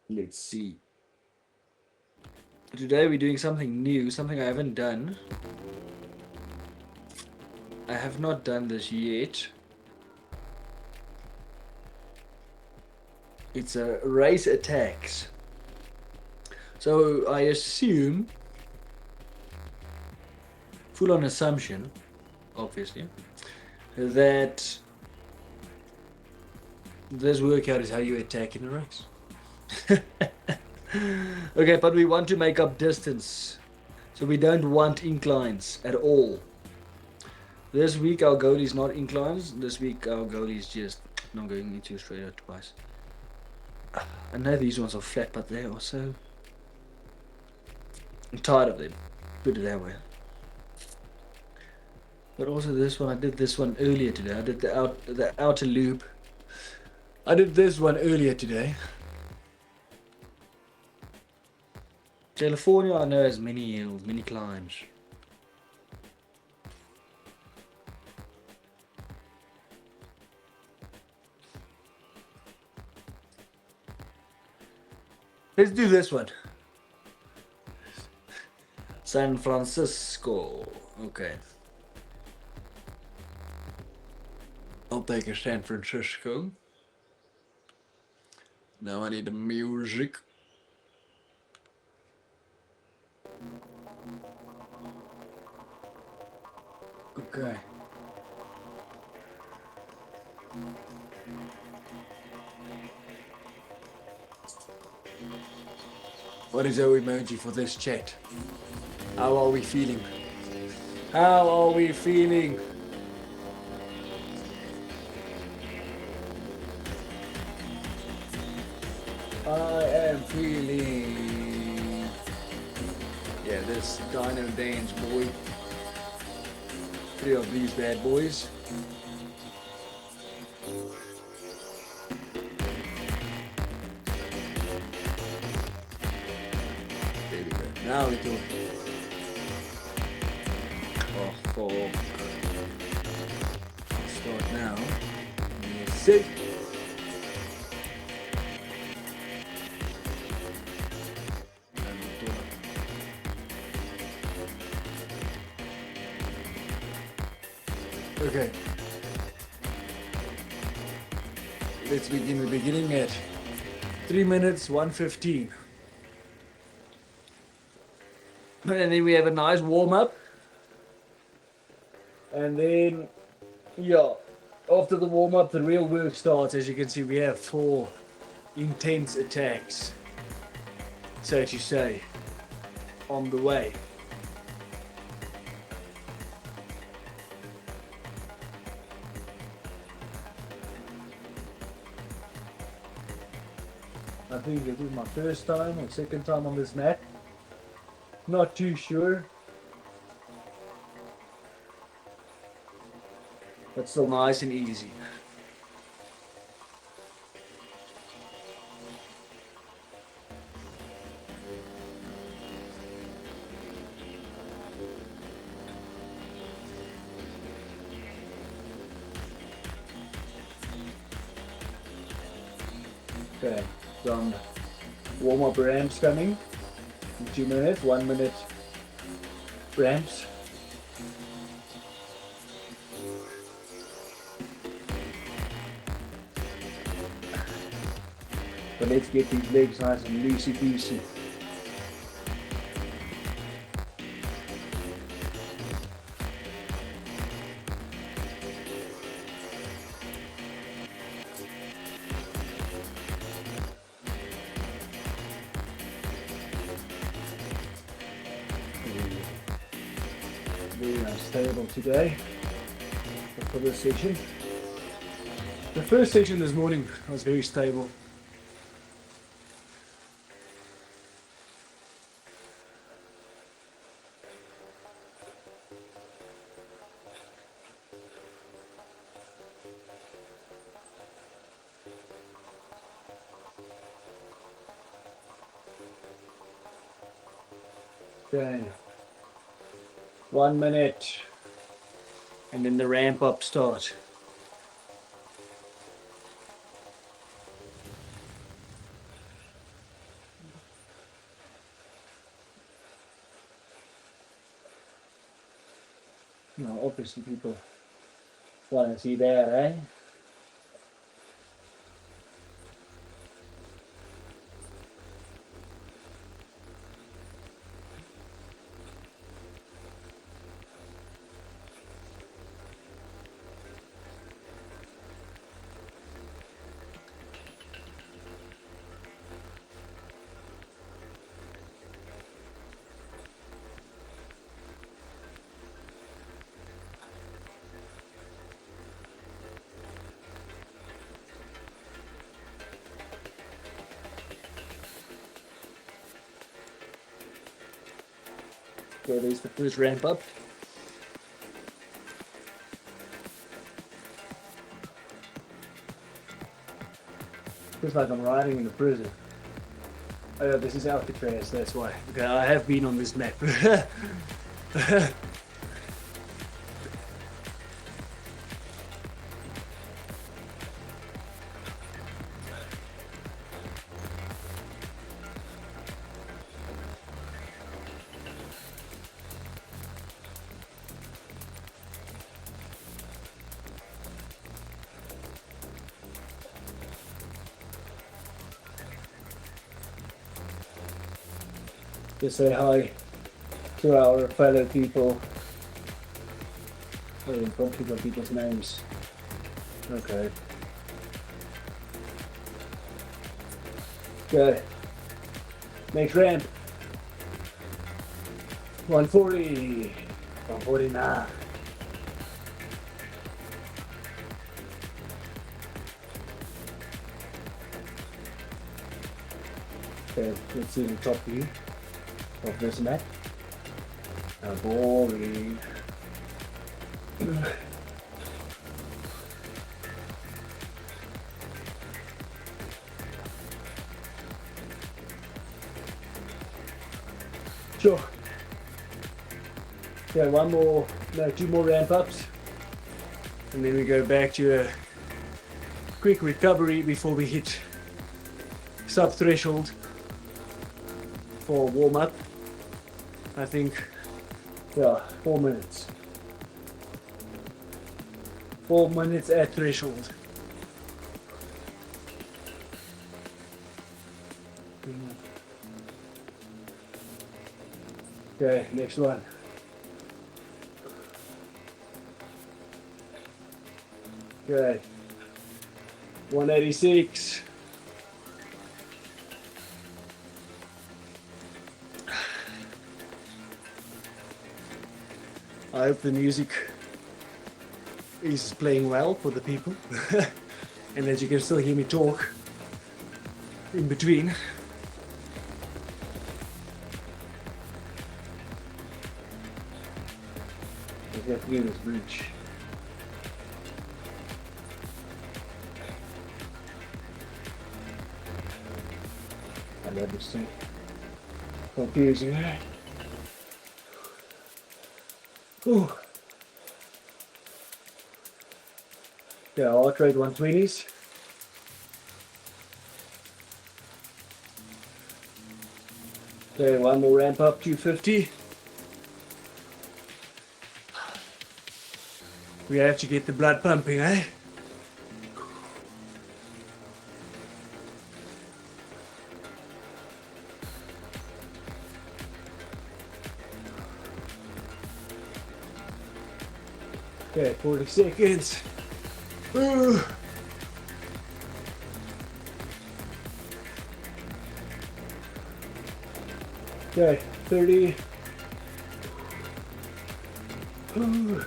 Let's see. Today we're doing something new, something I haven't done. I have not done this yet. It's a race attacks. So I assume, full on assumption, obviously, that this workout is how you attack in a race. Okay, but we want to make up distance. So we don't want inclines at all. This week our goal is not inclines. This week our goal is just not going into straight out twice. I know these ones are flat, but they are so... I'm tired of them. Put it that way. But also this one, I did this one earlier today. I did the outer loop. I did this one earlier today. California, I know, has many hills, many climbs. Let's do this one. San Francisco. Okay. I'll take a San Francisco. Now I need the music. Okay. What is our emoji for this chat? How are we feeling? How are we feeling? I am feeling... Yeah, this Dino Dance boy. 3 of these bad boys. There we go. Now we do. Oh, fuck. Start now. Let's see. Okay. Let's begin the beginning at 3 minutes 1:15. And then we have a nice warm up. And then, yeah, after the warm up, the real work starts. As you can see, we have 4 intense attacks, so to say, on the way. I think this is my first time or second time on this mat. Not too sure. But still nice and easy. Okay, some warm-up ramps coming in 2 minutes, 1 minute ramps. So let's get these legs nice and loosey-goosey. Very unstable today for this session. The first session this morning was very stable. Okay. 1 minute. And then the ramp up starts. No, obviously people want to see that, eh? Okay, there's the first ramp up. Feels like I'm riding in a prison. Oh yeah, this is Alcatraz, that's why. Okay, I have been on this map. Just say hi to our fellow people. Oh, don't people people's names. Okay. Okay. Next ramp. 140. 149. Okay, let's see the top view of this map. Boring. Sure. Yeah, two more ramp ups, and then we go back to a quick recovery before we hit sub threshold for warm up. I think, yeah, 4 minutes. 4 minutes at threshold. Okay, next one. Okay, 186. I hope the music is playing well for the people and that you can still hear me talk in between. We have to get this bridge. I love this thing. Confusing, right? Ooh. Yeah, I'll trade 120s. Okay, one more ramp up, 250. We have to get the blood pumping, eh? Okay, 40 seconds. Ooh. Okay, 30. Ooh.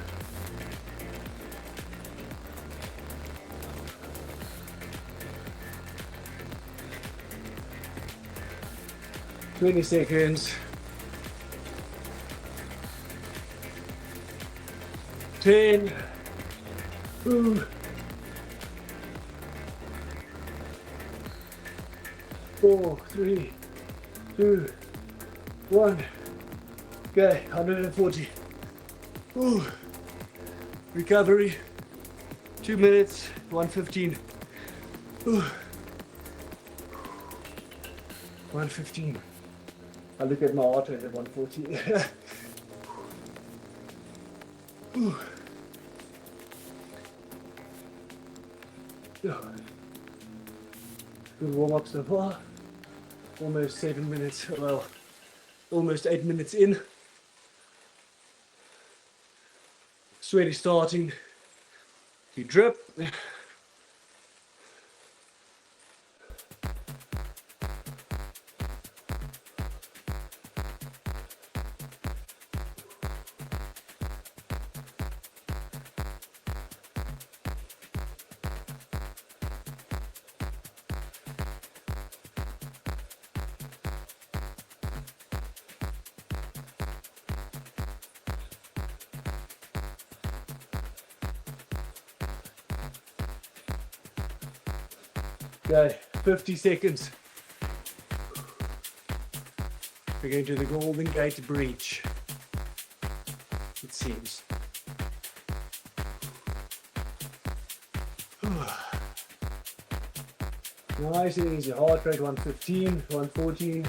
20 seconds. 10. Ooh. 4, 3, 2, 1. Okay, 140. Ooh. Recovery. 2 minutes, 115. Ooh. 115. I look at my heart rate at 140. Good warm up so far. Almost 7 minutes, well, almost 8 minutes in. Sweaty starting to drip. Okay, 50 seconds. We're going to the Golden Gate Bridge, it seems. Nice and easy. Heart rate 115, 114.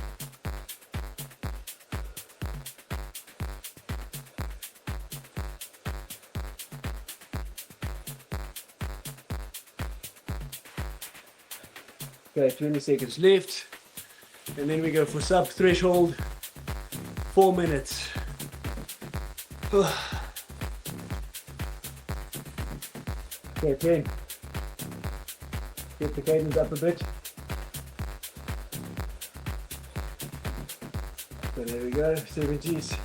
Okay, 20 seconds left. And then we go for sub threshold, 4 minutes. Okay, 10. Get the cadence up a bit. So there we go, 70s.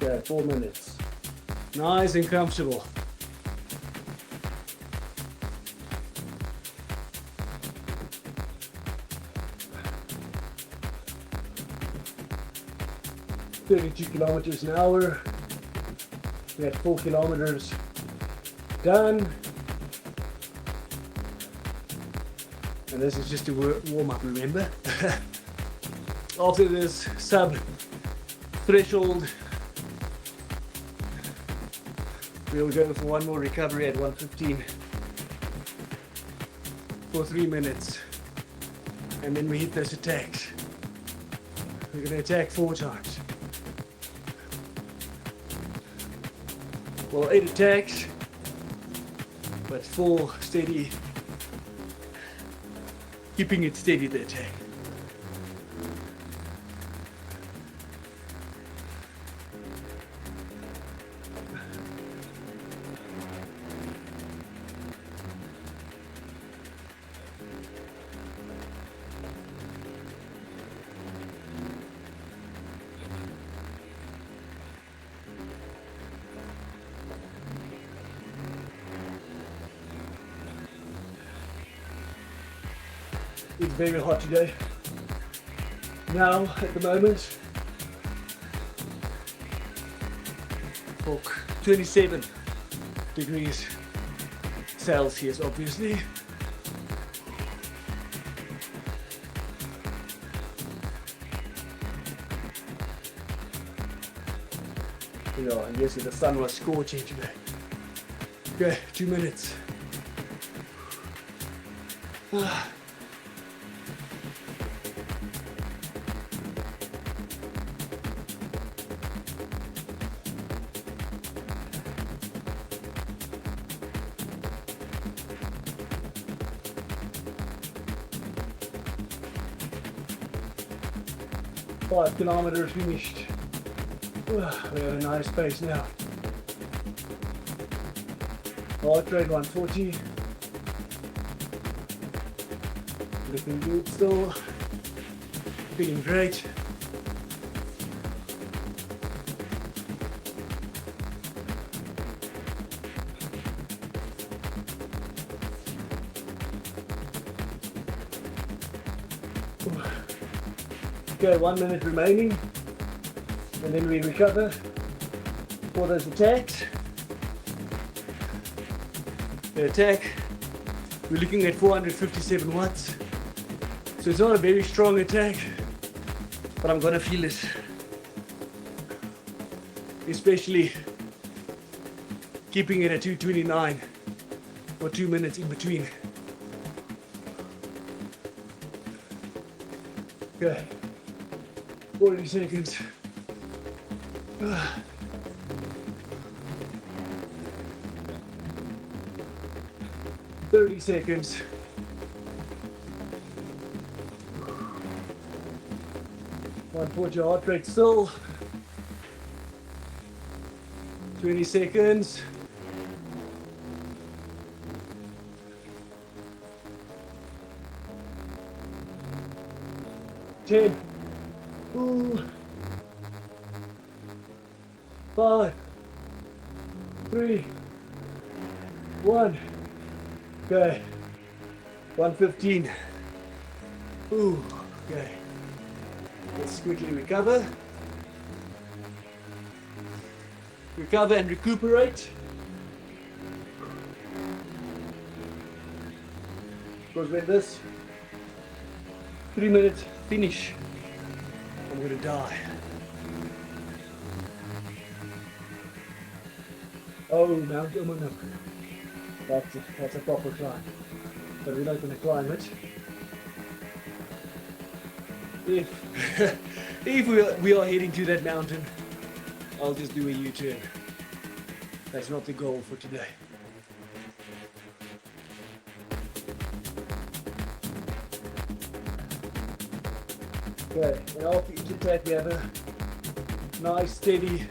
Okay, 4 minutes. Nice and comfortable. "32 kilometers an hour. We had 4 kilometers done. And this is just a warm up, remember? After this sub threshold, we'll go for one more recovery at 115 for 3 minutes. And then we hit those attacks. We're going to attack 4 times. Well, 8 attacks, but 4 steady, keeping it steady, the attack. It's very hot today. Now, at the moment, for 27 degrees Celsius, obviously. Yeah, I guess the sun was scorching today. Okay, 2 minutes. 5 kilometers finished. We have a nice pace now. Heart rate 140. Looking good still. Feeling great. Okay, 1 minute remaining, and then we recover for those attacks. The attack, we're looking at 457 watts. So it's not a very strong attack, but I'm gonna feel it. Especially keeping it at 229 for 2 minutes in between. Okay. 40 seconds. 30 seconds. 140 your heart rate still. 20 seconds. 10. Ooh. 5. 3. 1. Okay. 115. Ooh. Okay. Let's quickly recover. Recover and recuperate. Because when this 3-minute finish, I'm gonna die. Oh, Mount Umunuk. That's a proper climb. But we're not gonna climb it. If we are heading to that mountain, I'll just do a U-turn. That's not the goal for today. Okay, and after each attack we have a nice steady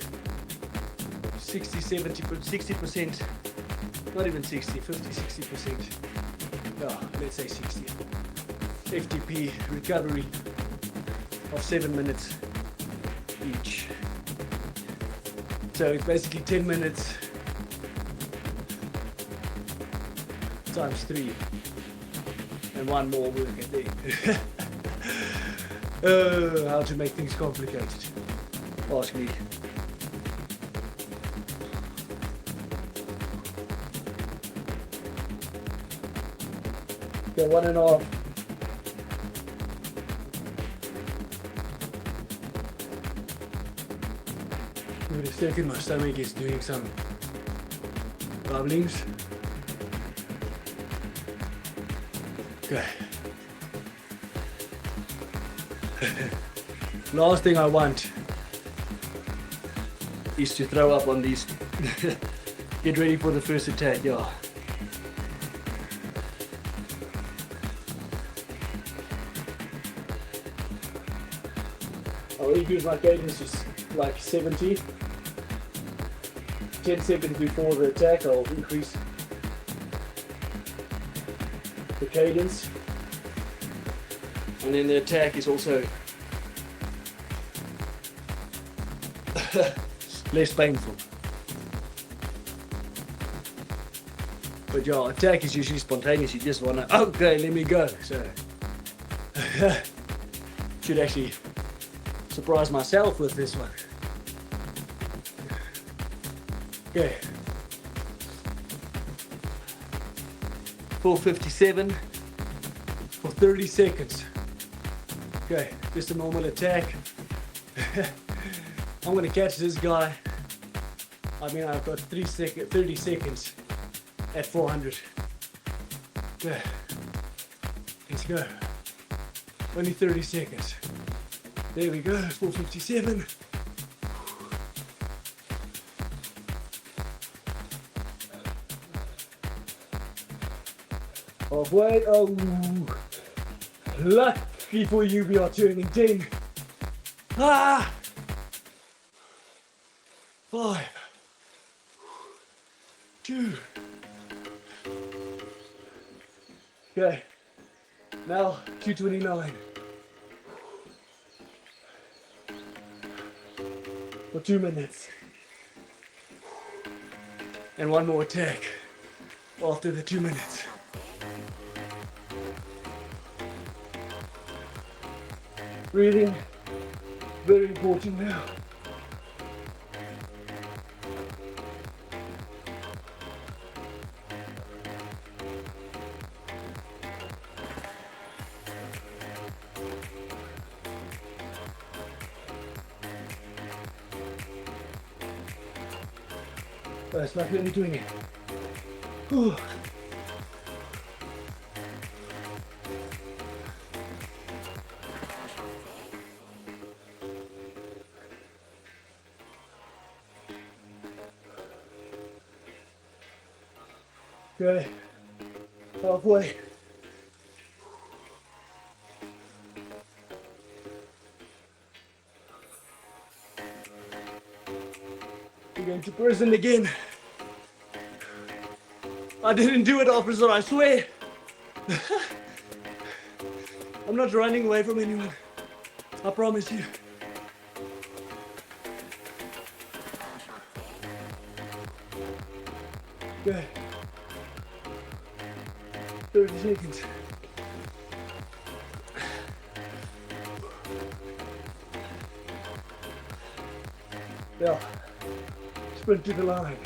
60%, not even 60, 50, 60%. No, let's say 60. FTP recovery of 7 minutes each. So it's basically 10 minutes times 3 and one more work a day. How to make things complicated. Ask me. Okay, 1.5. Give it a second, my stomach is doing some bubblings. Okay. Last thing I want is to throw up on these. Get ready for the first attack, yeah. I'll increase my cadence to like 70. 10 seconds before the attack, I'll increase the cadence. And then the attack is also less painful. But your attack is usually spontaneous. You just want to, okay, let me go. So, should actually surprise myself with this one. Okay. 457 for 30 seconds. Okay, just a normal attack. I'm gonna catch this guy. I mean, I've got 30 seconds at 400. Okay, let's go. Only 30 seconds. There we go, 457. Halfway, oh, lucky for you, we are turning 10. 5, 2. Okay, now 229. For 2 minutes. And one more attack after the 2 minutes. Breathing, very important now. It's not really doing it. Ooh. Okay, halfway. We're going to prison again. I didn't do it, officer, I swear. I'm not running away from anyone. I promise you. Okay. 30 seconds. Yeah. Sprint to the line.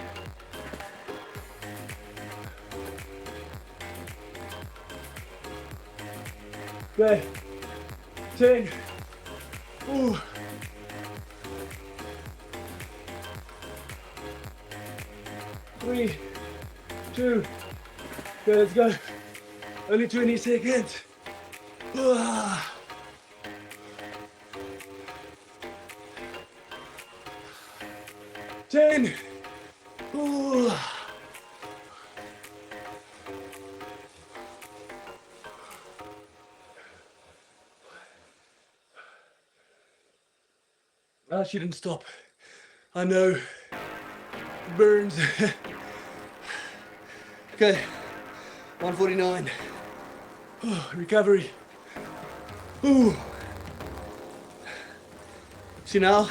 Okay. 10. Ooh. 3, 2. Okay, let's go. Only 20 seconds. 10. Ooh. I shouldn't stop. I know. It burns. Okay. 149. Recovery. Ooh. See now,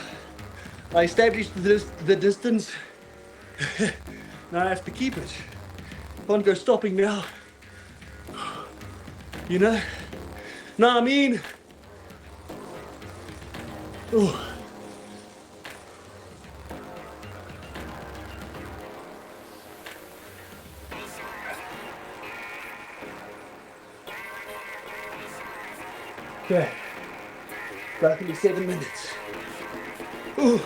I established the distance. Now I have to keep it. Can't go stopping now. You know? No, I mean. Ooh. Okay, roughly 7 minutes. Ooh,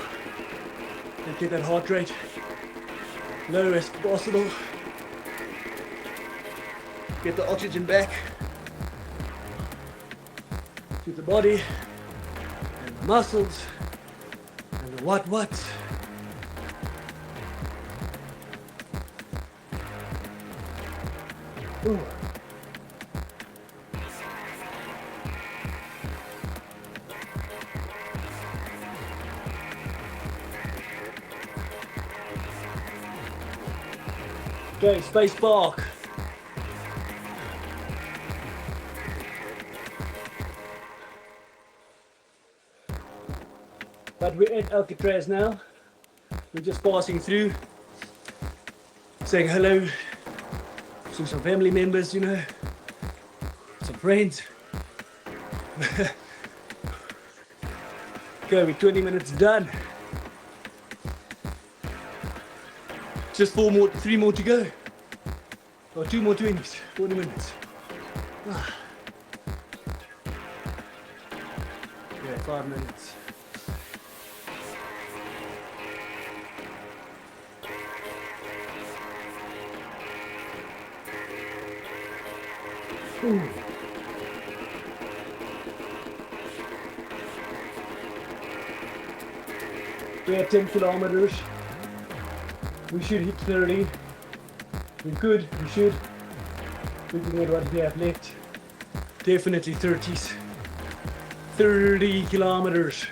and get that heart rate low as possible. Get the oxygen back to the body and the muscles and the what. Ooh. Okay, space park. But we're at Alcatraz now. We're just passing through, saying hello to some family members, you know, some friends. Okay, we're 20 minutes done. Just 3 more to go. Or 2 more 20s, 40 minutes. Yeah, 5 minutes. Ooh. We have 10 kilometers. We should hit 30. We could, we should. Looking at what we have left. Definitely 30s. 30 kilometers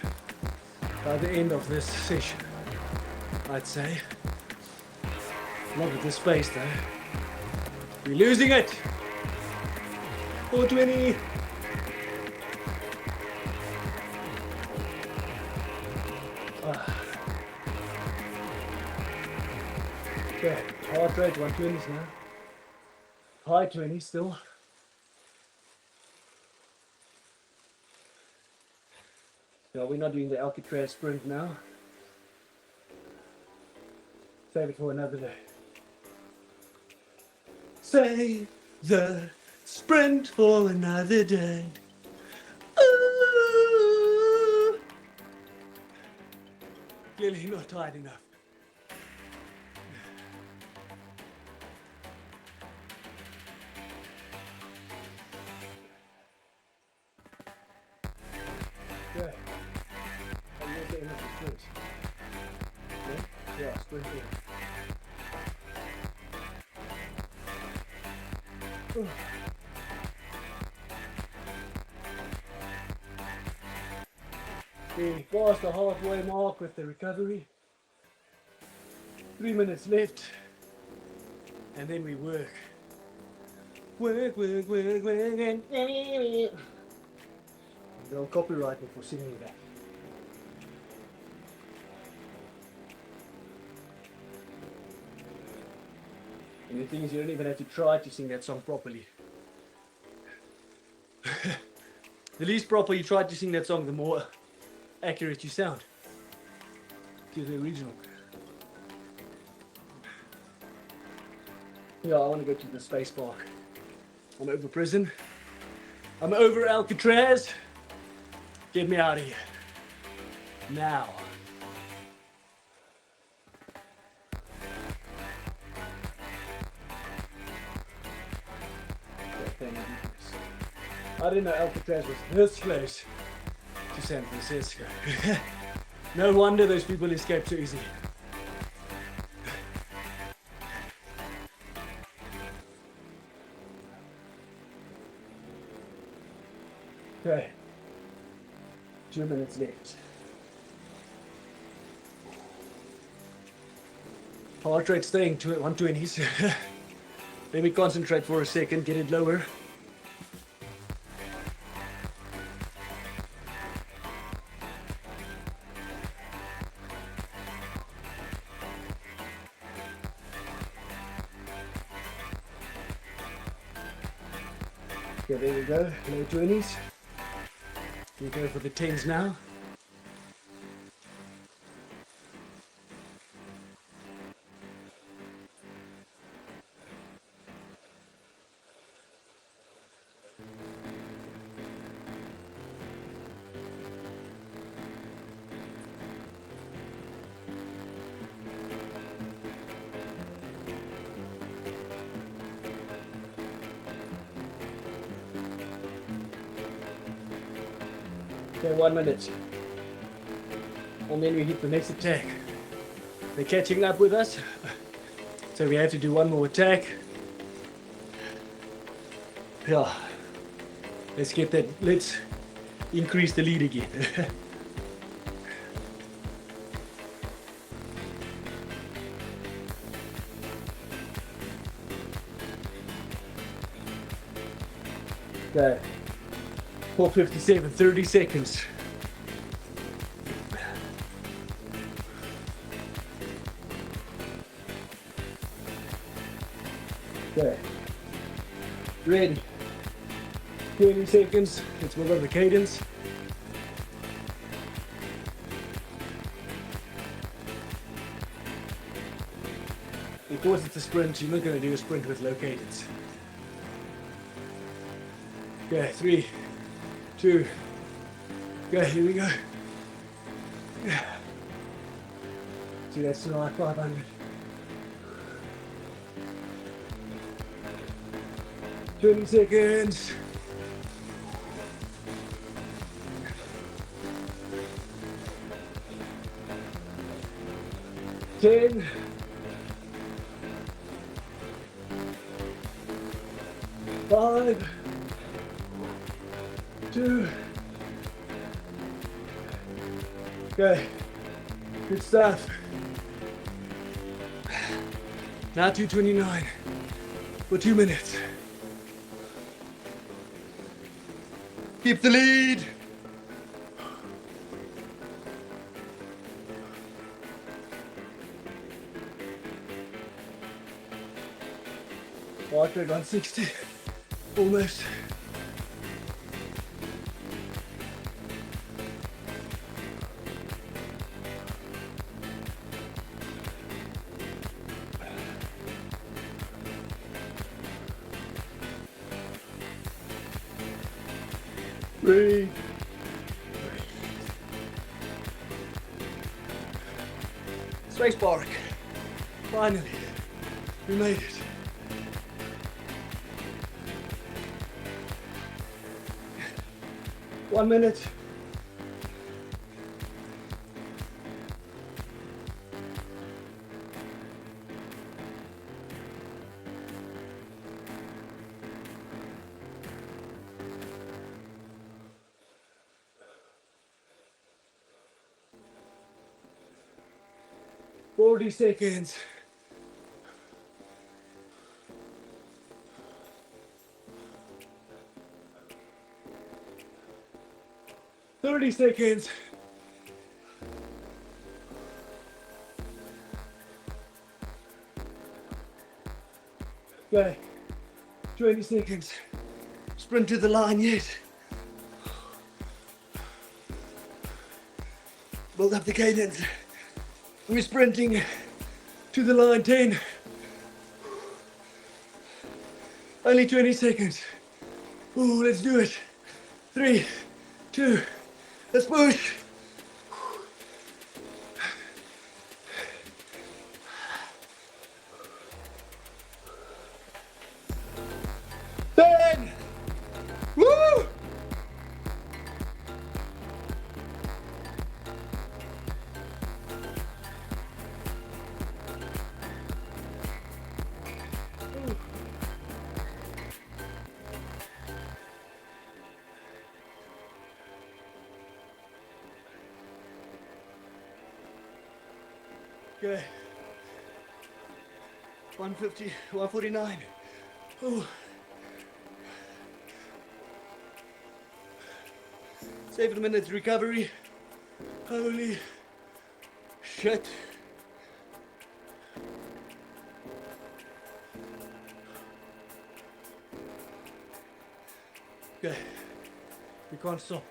by the end of this session, I'd say. Not with this pace though. We're losing it. 420. Okay, heart rate 120s now. High 20s still. So we're not doing the Alcatraz sprint now. Save it for another day. Save the sprint for another day. Ooh. Clearly not tired enough. Okay. I'm not getting enough to sprint. Okay? Yeah, sprint in. We passed the halfway mark with the recovery. 3 minutes left. And then we work. Work. They'll copyright me for singing that. And the thing is, you don't even have to try to sing that song properly. The least proper you try to sing that song, the more accurate you sound to the original. Yeah, I want to go to the space park. I'm over prison. I'm over Alcatraz. Get me out of here. Now. I didn't know Alcatraz was this close to San Francisco. No wonder those people escaped so easily. Okay. 2 minutes left. Heart rate staying to 120s. Let me concentrate for a second, get it lower. Okay, there we go, low 20s. We go for the 10s now. Okay, 1 minute. And then we hit the next attack. They're catching up with us. So we have to do one more attack. Yeah. Let's get that. Let's increase the lead again. Okay. 4:57, 30 seconds. Okay. Ready. 20 seconds. Let's move on the cadence. Because it's a sprint, you're not going to do a sprint with low cadence. Okay, 3, 2, okay, here we go. See, that's tonight, 500. 20 seconds. Ten. 5, 2. Okay, good stuff. Now 2:29 for 2 minutes. Keep the lead. Heart rate 160, almost. Breathe. Space park. Finally, we made it. One minute. 40 seconds. Thirty seconds. Okay, 20 seconds. Sprint to the line yet. Build up the cadence. We're sprinting to the line, 10. Only 20 seconds. Ooh, let's do it. 3, 2, let's push. Then, woo! Okay. 150, 149. Ooh. 7 minutes recovery. Holy shit. Okay. We can't stop.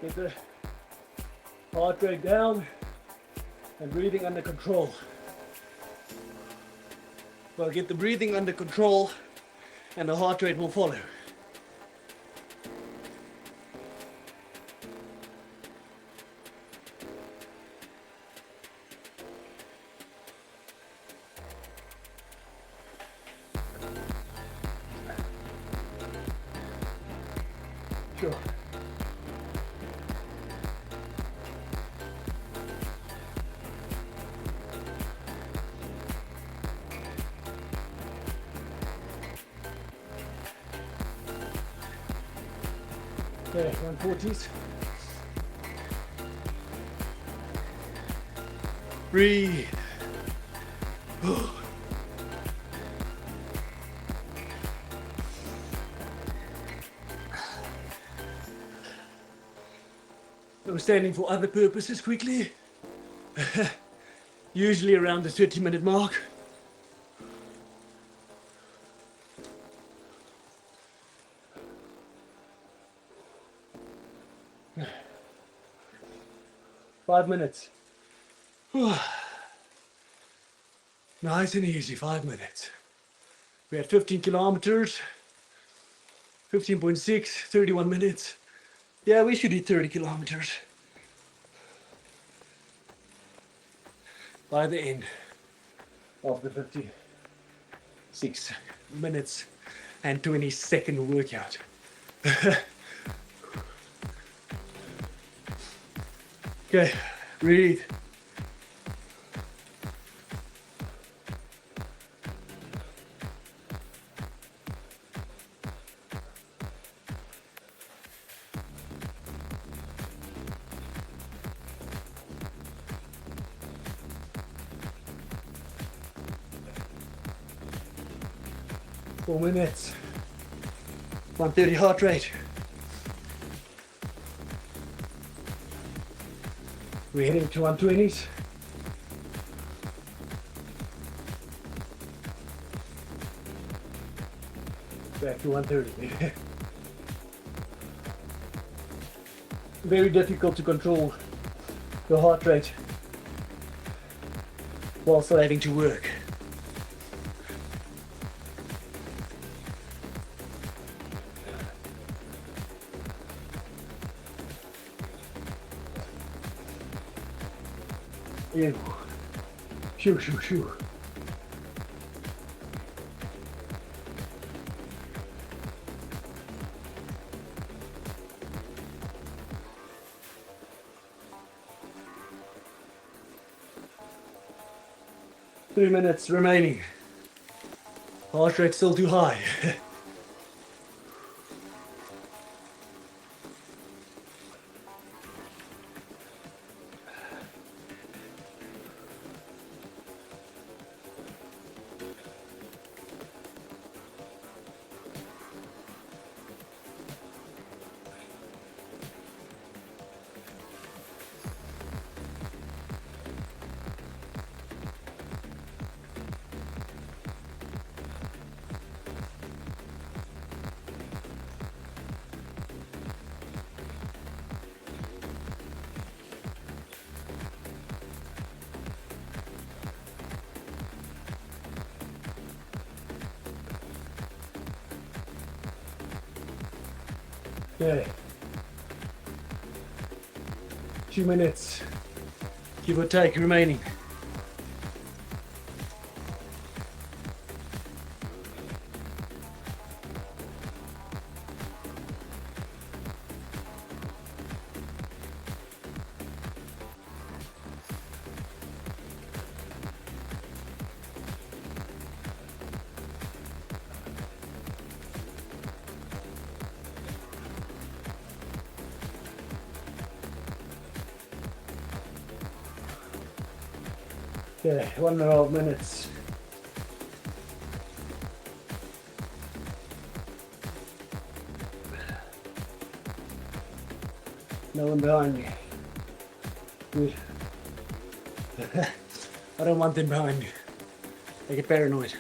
Get the heart rate down and breathing under control. Well, get the breathing under control and the heart rate will follow. Sure. Okay, 140s. Breathe. I'm standing for other purposes quickly. Usually around the 30-minute mark. Five minutes. Nice and easy, 5 minutes. We had 15 kilometers, 15.6, 31 minutes. Yeah, we should hit 30 kilometers by the end of the 56 minutes and 20-second workout. Okay, breathe. Four minutes. 130 heart rate. We're heading to 120s. Back to 130. Very difficult to control the heart rate while still having to work. Yeah. Shoo, shoo, shoo. 3 minutes remaining. Heart rate still too high. Okay. 2 minutes, give or take, remaining. Okay, 1.5 minutes. No one behind me. Good. I don't want them behind me. I get paranoid.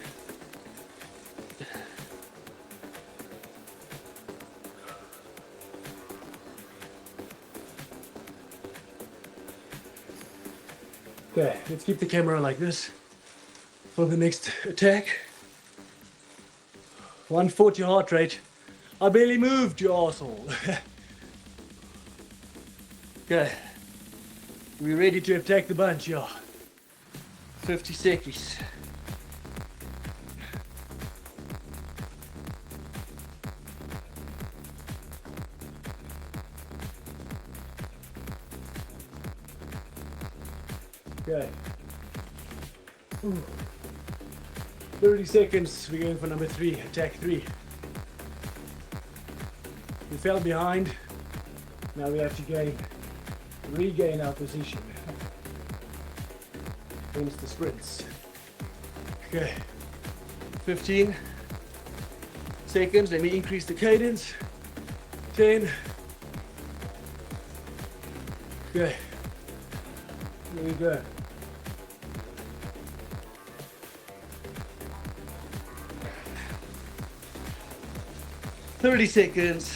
Okay, let's keep the camera like this for the next attack. 140 heart rate. I barely moved, you asshole. Okay, we're ready to attack the bunch, yeah. 50 seconds. Okay. 30 seconds, we're going for number 3, attack 3. We fell behind, now we have to regain our position against the sprints. Okay, 15 seconds, let me increase the cadence. 10. Okay, here we go. "30 seconds.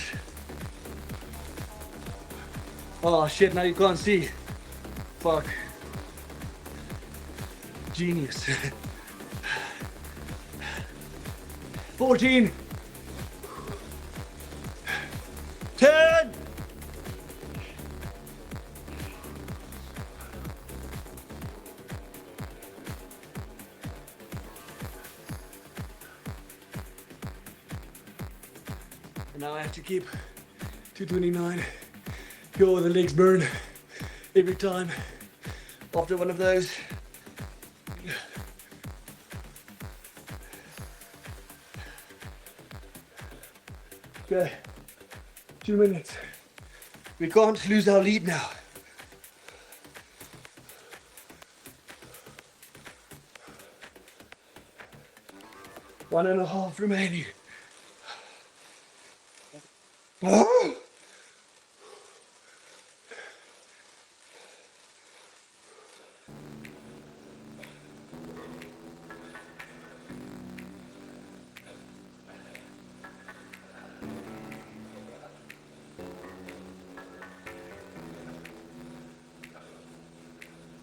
Oh shit, now you can't see. Fuck. Genius. 14. 10. And now I have to keep 229. Yo, the legs burn every time after one of those. Okay, 2 minutes. We can't lose our lead now. One and a half remaining. Oh!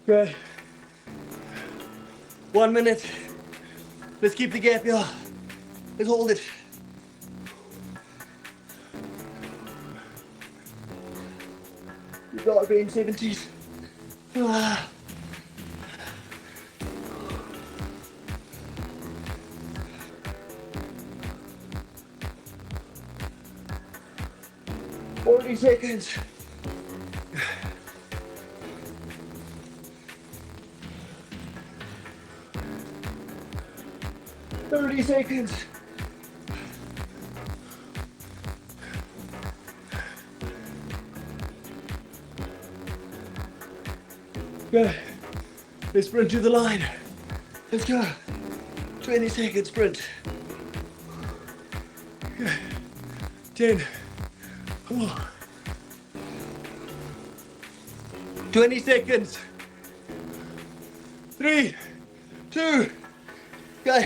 Okay. 1 minute. Let's keep the gap, yeah. Let's hold it. You gotta be in 70s. Ah. Forty seconds. 30 seconds. Good. Let's sprint to the line. Let's go. 20 second sprint. Good. 10. 20 seconds. 3, 2, go.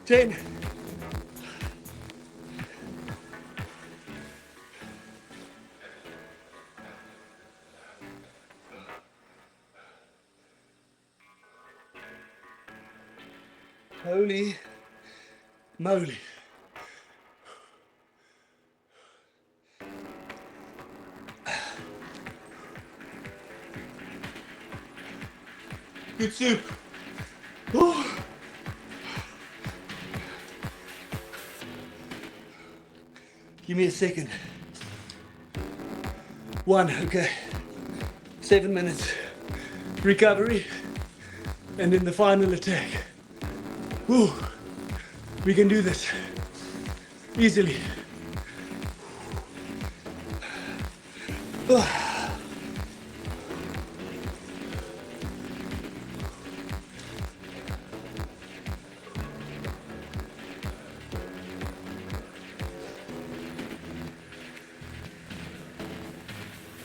Ten. Holy moly. Good soup. Oh. Give me a second. 1, okay. 7 minutes. Recovery. And then the final attack. Ooh, we can do this. Easily.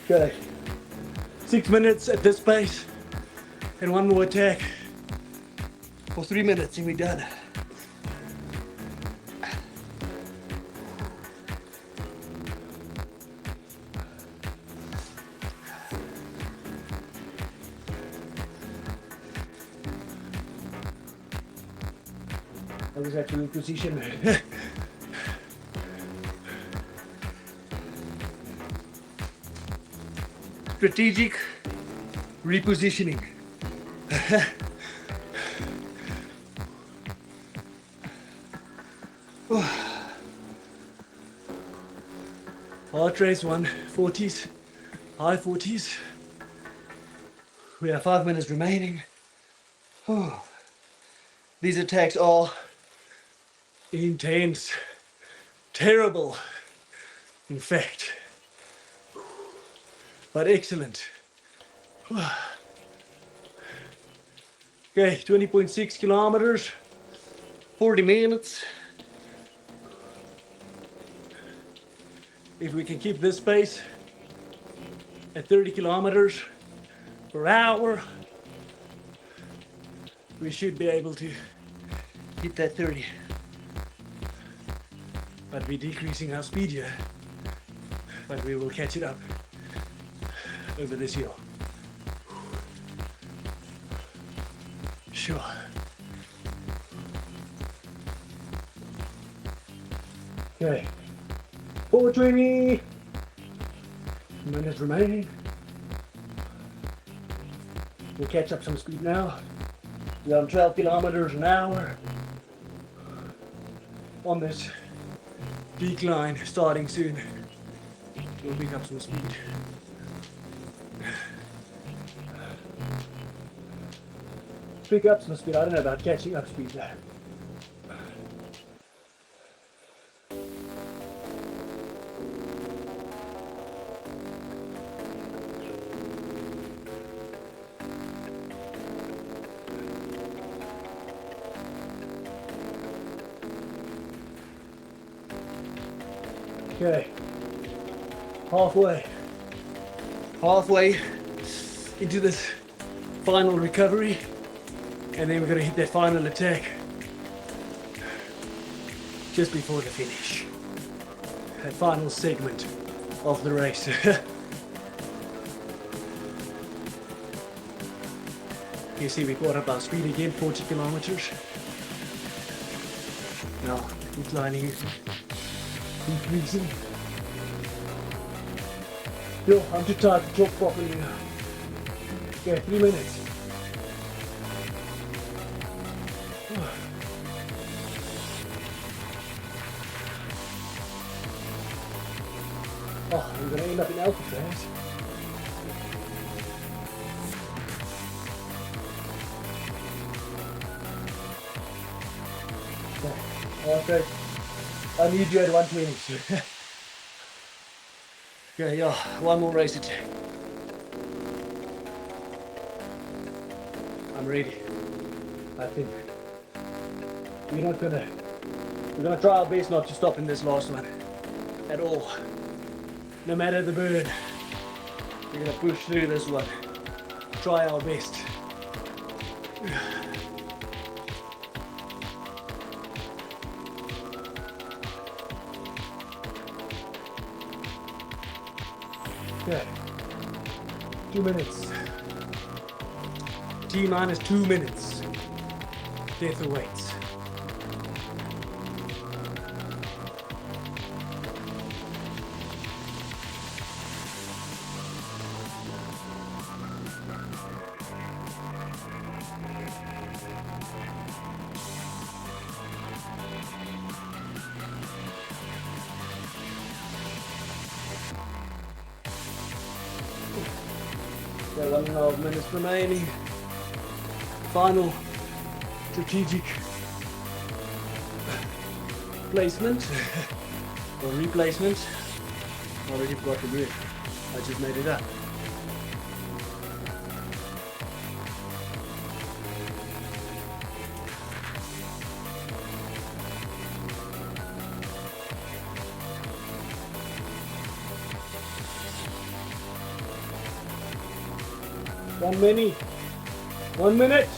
Okay. 6 minutes at this pace. And one more attack. For 3 minutes and we're done. I was actually in position. Strategic repositioning. Heart rate's 140s, high 40s. We have 5 minutes remaining. Oh. These attacks are intense, terrible, in fact, but excellent. Okay, 20.6 kilometers, 40 minutes. If we can keep this pace at 30 kilometers per hour, we should be able to hit that 30. But we're decreasing our speed here. But we will catch it up over this hill. Sure. Okay. 420 minutes remaining. We'll catch up some speed now. We're on 12 kilometers an hour on this decline starting soon. We'll pick up some speed. Pick up some speed. I don't know about catching up speed there. Okay, halfway into this final recovery, and then we're going to hit that final attack just before the finish, that final segment of the race. You see we caught up our speed again, 40 kilometers. Now declining, increasing. Yo, I'm too tired to talk properly now. Okay, 3 minutes. Oh, I'm gonna end up in Alcatraz. Okay. I need you at 120. Okay, yeah, one more race attack. I'm ready. I think we're gonna try our best not to stop in this last one at all. No matter the burn, we're gonna push through this one. Try our best. Okay, 2 minutes. T minus 2 minutes. Death awaits. Okay, 1.5 minutes remaining. Final strategic placement or replacement. I already forgot the word. I just made it up. One minute.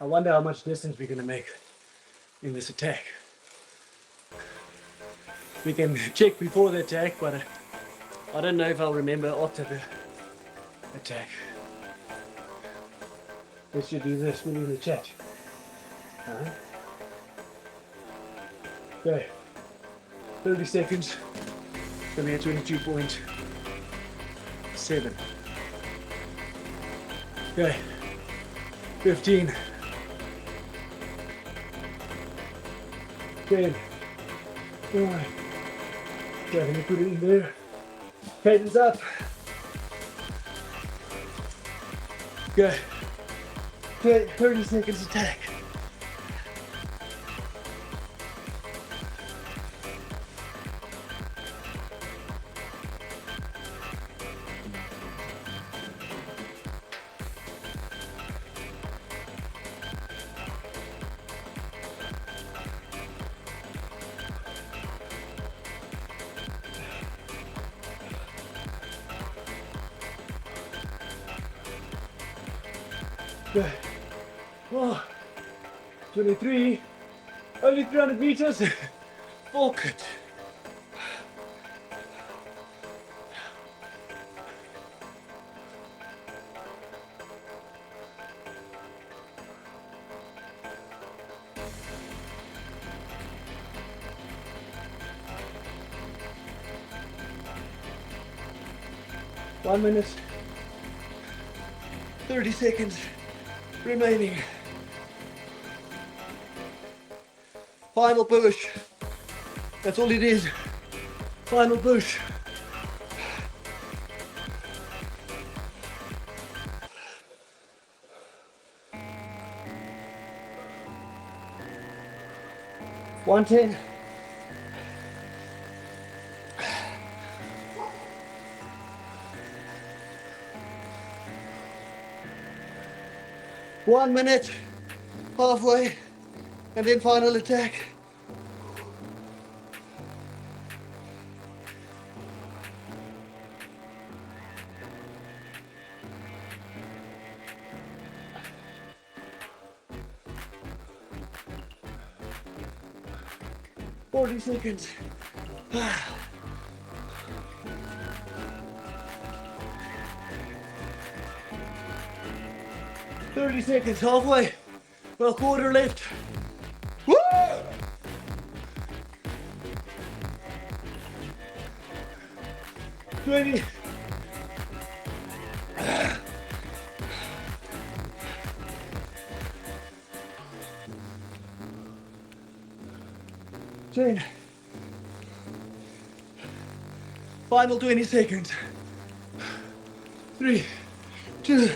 I wonder how much distance we're gonna make in this attack. We can check before the attack, but I don't know if I'll remember after the attack. Let's just do this when in the chat. Okay, 30 seconds. Gonna be at 22.7. Okay, 15. 10. 9. Okay, let me put it in there. Cadence up. Okay. 30 seconds attack. Good. Oh, 23, only 300 meters. Fuck it. One minute, 30 seconds remaining. Final push. That's all it is. Final push. One 10. One minute, halfway, and then final attack. Forty seconds. 30 seconds, halfway. Well, quarter left. Woo! 20, 10. Final 20 seconds. 3, 2.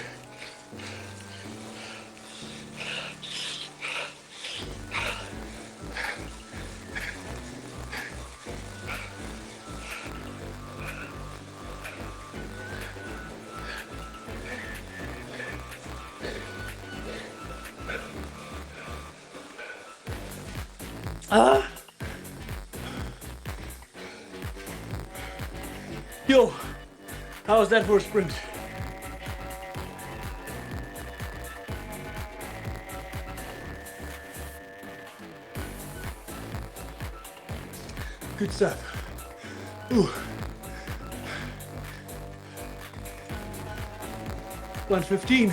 Yo, how was that for a sprint? Good stuff. Ooh. 1:15.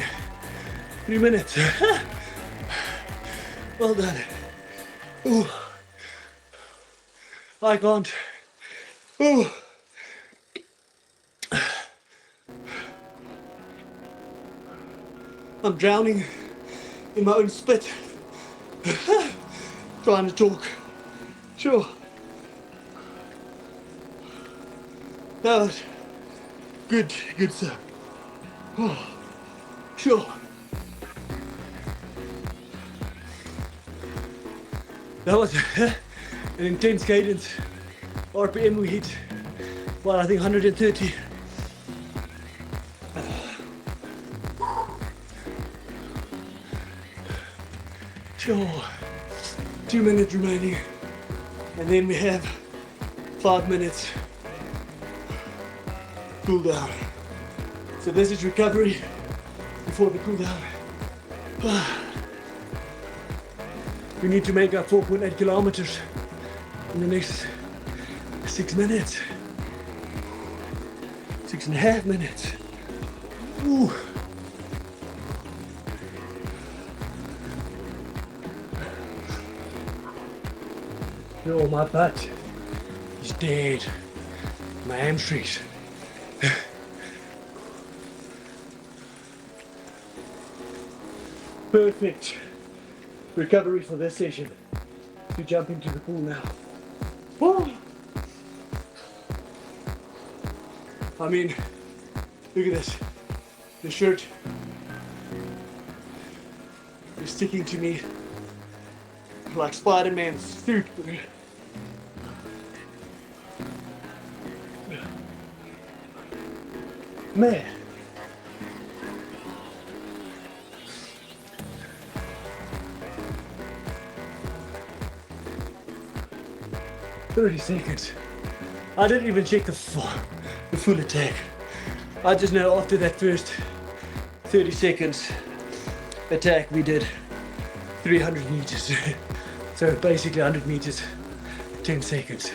3 minutes. Well done. Ooh. I can't. Ooh. I'm drowning in my own spit. Trying to talk. Sure. That was good stuff. Oh, sure. That was an intense cadence. RPM we hit, well, I think 130. Sure. 2 minutes remaining. And then we have 5 minutes cool down. So this is recovery before the cool down. We need to make up 4.8 kilometers in the next 6 minutes. 6.5 minutes. Ooh. Oh, my butt is dead. My hamstrings. Perfect recovery for this session. To jump into the pool now. Whoa. I mean, look at this. The shirt is sticking to me like Spider-Man's suit. Man. $30. I didn't even check the full attack. I just know after that first 30 seconds attack we did 300 meters. So basically 100 meters, 10 seconds.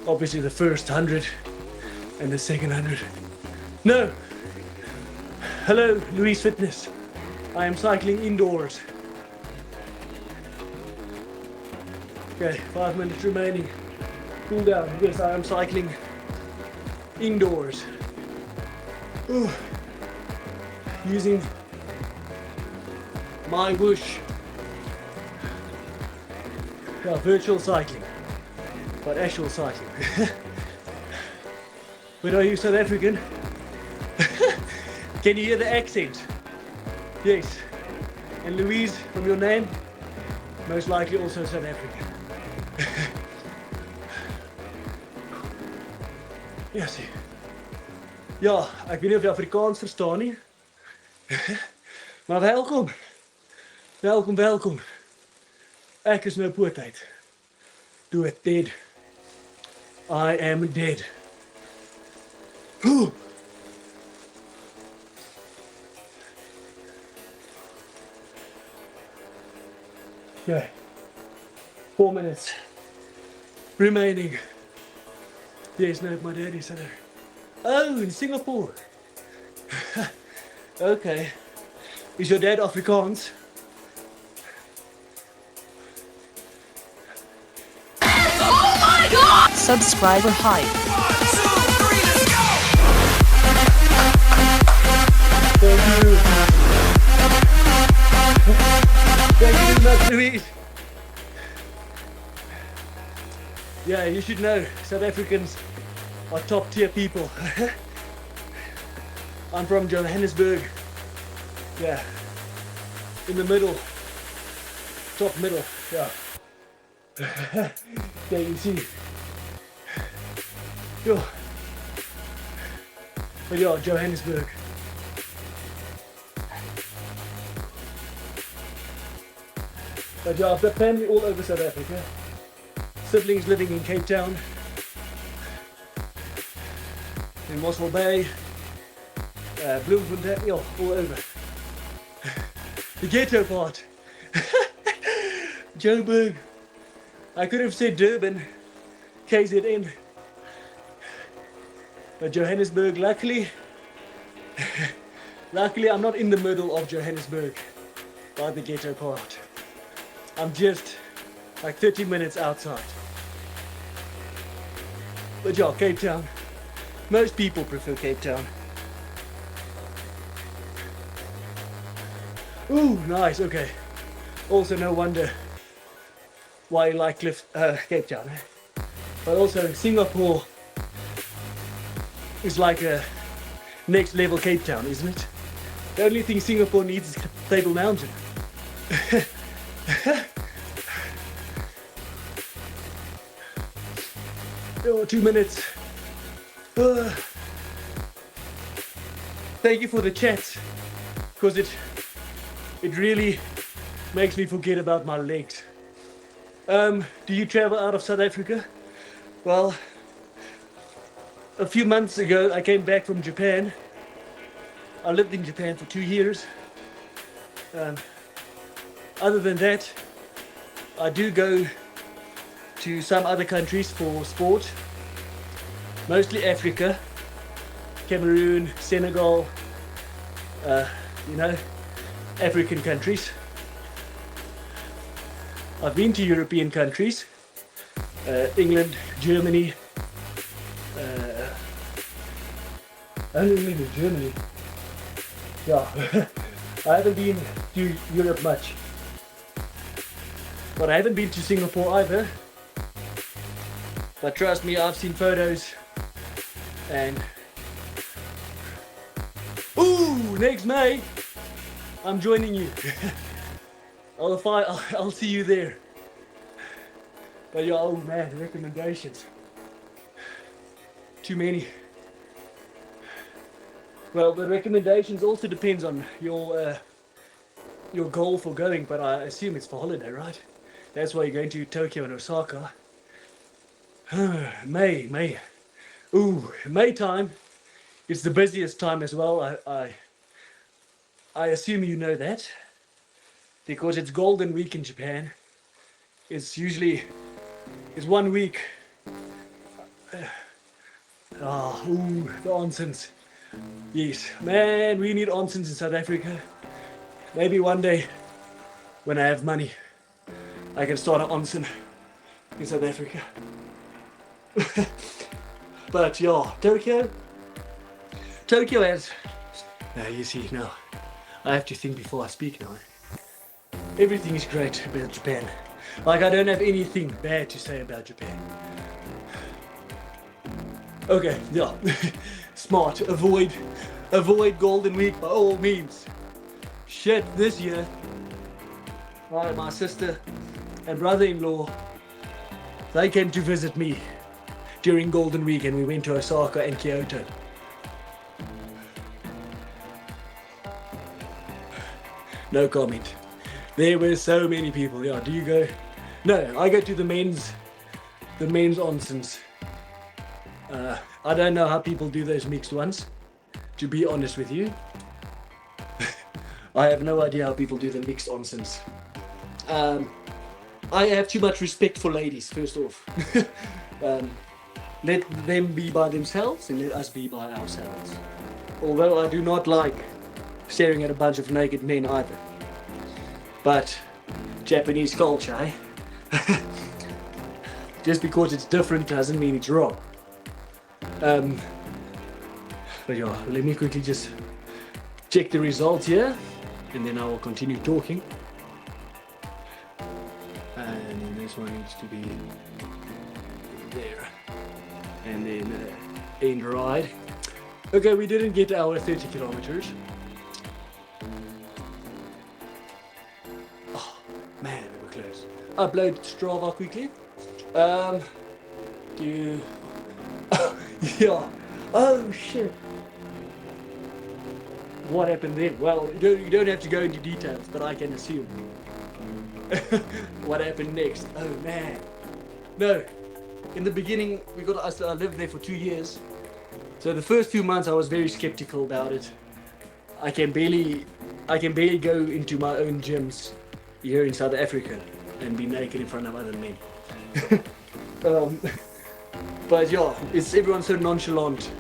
Obviously the first 100 and the second 100. No! Hello, Louise Fitness. I am cycling indoors. Okay, 5 minutes remaining. Cool down. Yes, I am cycling indoors. Ooh. Using MyWhoosh. Yeah, virtual cycling, but actual cycling. But are you South African? Can you hear the accent? Yes. And Louise, from your name, most likely also South African. Ja, sien. Ja, ek weet nie of jy Afrikaans verstaan nie. Maar welkom. Welkom. Ek is nou pootheid. Do it dead. I am dead. Whew. Okay. 4 minutes remaining. Yes, no, my daddy said it. Oh, in Singapore. Okay. Is your dad Afrikaans? Subscriber hype. 1, 2, 3, let's go! Louise. Yeah, you should know, South Africans are top tier people. I'm from Johannesburg. Yeah, in the middle, top middle, yeah. There you see. Yo. But yeah, Johannesburg. But yeah, I've got family all over South Africa. Siblings living in Cape Town, in Mossel Bay, Bloemfontein, yeah, all over. The ghetto part. Joburg. I could have said Durban, KZN. But Johannesburg, luckily I'm not in the middle of Johannesburg by the ghetto part. I'm just like 30 minutes outside. But yeah, Cape Town. Most people prefer Cape Town. Ooh, nice, okay. Also, no wonder why you like Cape Town. But also, Singapore is like a next level Cape Town, isn't it? The only thing Singapore needs is Table Mountain. Oh, 2 minutes. Thank you for the chat, because it really makes me forget about my legs. Do you travel out of South Africa? Well, a few months ago I came back from Japan. I lived in Japan for 2 years. Other than that, I do go to some other countries for sport, mostly Africa, Cameroon, Senegal, African countries. I've been to European countries, England, Germany, only England and Germany. Yeah, I haven't been to Europe much, but I haven't been to Singapore either. But trust me, I've seen photos, and ooh, next May, I'm joining you. I'll see you there. But yeah, oh man, recommendations. Too many. Well, the recommendations also depends on your goal for going, but I assume it's for holiday, right? That's why you're going to Tokyo and Osaka. May. Ooh, May time. It's the busiest time as well. I assume you know that, because it's Golden Week in Japan. It's 1 week. The onsens. Yes, man, we need onsens in South Africa. Maybe one day, when I have money, I can start an onsen in South Africa. But yeah, Tokyo has... you see, now, I have to think before I speak now. Everything is great about Japan. Like, I don't have anything bad to say about Japan. Okay, yeah. Smart. Avoid Golden Week by all means. Shit, this year, my sister and brother-in-law, they came to visit me during Golden Week, and we went to Osaka and Kyoto. No comment. There were so many people. Yeah, do you go? No, I go to the men's onsens. I don't know how people do those mixed ones, to be honest with you. I have no idea how people do the mixed onsens. I have too much respect for ladies, first off. Let them be by themselves and let us be by ourselves. Although I do not like staring at a bunch of naked men either. But Japanese culture, eh? Just because it's different doesn't mean it's wrong. But yeah, let me quickly just check the results here, and then I will continue talking. this one needs to be there. And then end ride. Okay, we didn't get our 30 kilometers. Oh, man, we were close. Upload Strava quickly. Yeah. Oh, shit. What happened then? Well, you don't have to go into details, but I can assume. What happened next? Oh, man. No. In the beginning, I lived there for 2 years. So the first few months I was very skeptical about it. I can barely go into my own gyms here in South Africa and be naked in front of other men. But yeah, everyone's so nonchalant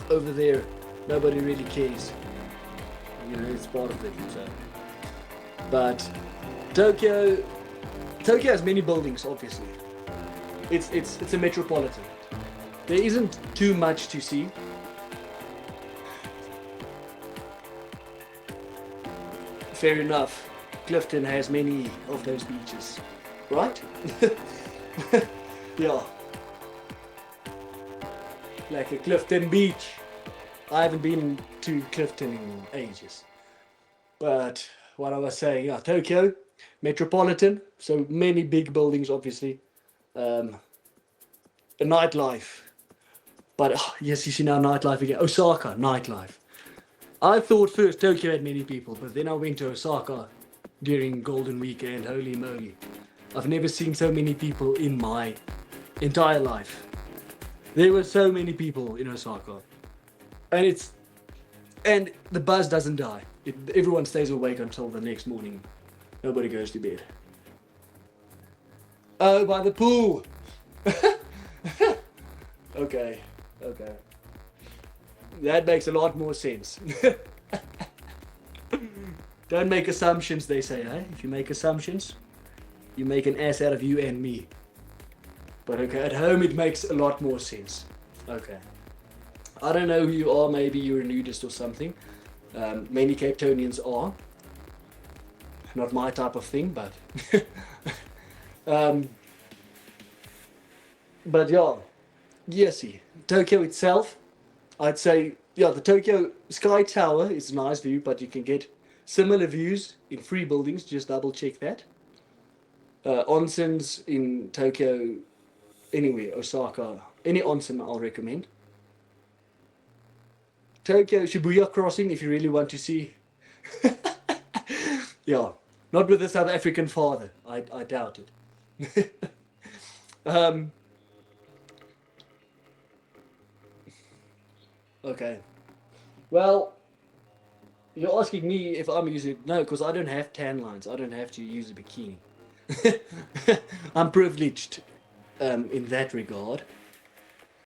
over there. Nobody really cares. You know, it's part of it. So. But Tokyo has many buildings, obviously. It's a metropolitan. There isn't too much to see. Fair enough. Clifton has many of those beaches, right? Yeah. Like a Clifton beach. I haven't been to Clifton in ages. But what I was saying, yeah, Tokyo, metropolitan, so many big buildings, obviously. A nightlife. But yes, you see now nightlife again. Osaka, nightlife. I thought first Tokyo had many people, but then I went to Osaka during Golden Weekend. Holy moly. I've never seen so many people in my entire life. There were so many people in Osaka. And the buzz doesn't die. Everyone stays awake until the next morning. Nobody goes to bed. Oh, by the pool. Okay. That makes a lot more sense. Don't make assumptions, they say, eh? If you make assumptions, you make an ass out of you and me. But okay, at home it makes a lot more sense. Okay. I don't know who you are, maybe you're a nudist or something. Many Cape Townians are. Not my type of thing, but... but yeah. Yes, Tokyo itself, I'd say, yeah, the Tokyo Sky Tower is a nice view, but you can get similar views in 3 buildings, just double check that. Onsens in Tokyo, anywhere, Osaka, any onsen I'll recommend. Tokyo Shibuya Crossing if you really want to see. Yeah, not with a South African father, I doubt it. Okay. Well, you're asking me if I'm using... No, because I don't have tan lines. I don't have to use a bikini. I'm privileged in that regard.